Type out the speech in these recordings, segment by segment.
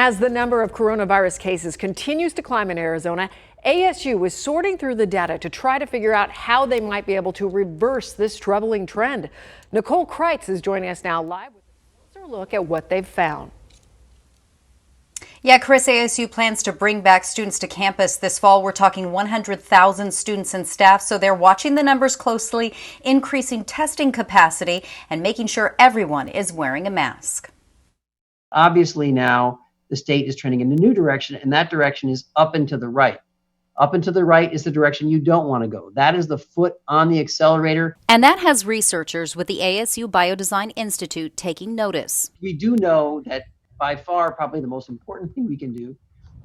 As the number of coronavirus cases continues to climb in Arizona, ASU is sorting through the data to try to figure out how they might be able to reverse this troubling trend. Nicole Kreitz is joining us now live with a closer look at what they've found. Yeah, Chris, ASU plans to bring back students to campus this fall. We're talking 100,000 students and staff, so they're watching the numbers closely, increasing testing capacity, and making sure everyone is wearing a mask. Obviously now the state is trending in a new direction, and that direction is up and to the right. Up and to the right is the direction you don't want to go. That is the foot on the accelerator. And that has researchers with the ASU Biodesign Institute taking notice. We do know that by far probably the most important thing we can do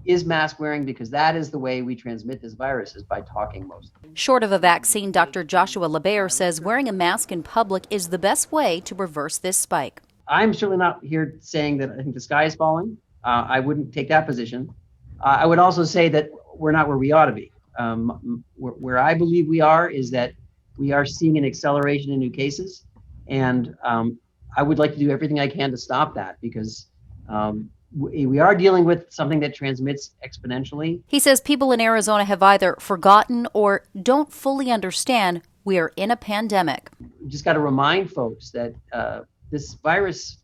is mask wearing, because that is the way we transmit this virus, is by talking mostly. Short of a vaccine, Dr. Joshua LeBaire says wearing a mask in public is the best way to reverse this spike. I'm certainly not here saying that I think the sky is falling. I wouldn't take that position. I would also say that we're not where we ought to be. Where I believe we are is that we are seeing an acceleration in new cases, and I would like to do everything I can to stop that, because we are dealing with something that transmits exponentially. He says people in Arizona have either forgotten or don't fully understand we are in a pandemic. We just got to remind folks that this virus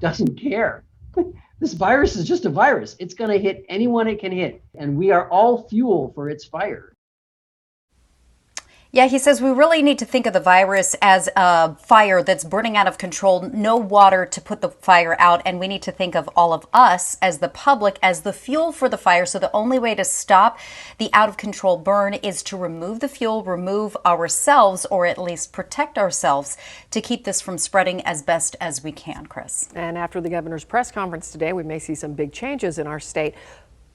doesn't care. This virus is just a virus. It's going to hit anyone it can hit, and we are all fuel for its fire. Yeah, he says we really need to think of the virus as a fire that's burning out of control, no water to put the fire out, and we need to think of all of us as the public as the fuel for the fire. So the only way to stop the out-of-control burn is to remove the fuel, remove ourselves, or at least protect ourselves to keep this from spreading as best as we can, Chris. And after the governor's press conference today, we may see some big changes in our state.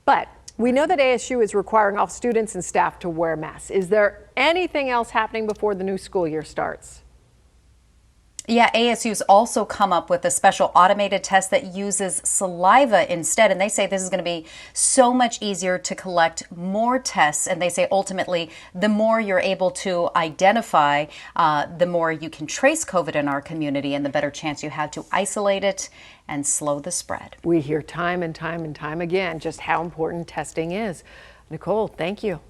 But we know that ASU is requiring all students and staff to wear masks. Is there anything else happening before the new school year starts? Yeah, ASU's also come up with a special automated test that uses saliva instead. And they say this is going to be so much easier to collect more tests. And they say ultimately, the more you're able to identify, the more you can trace COVID in our community, and the better chance you have to isolate it and slow the spread. We hear time and time and time again just how important testing is. Nicole, thank you.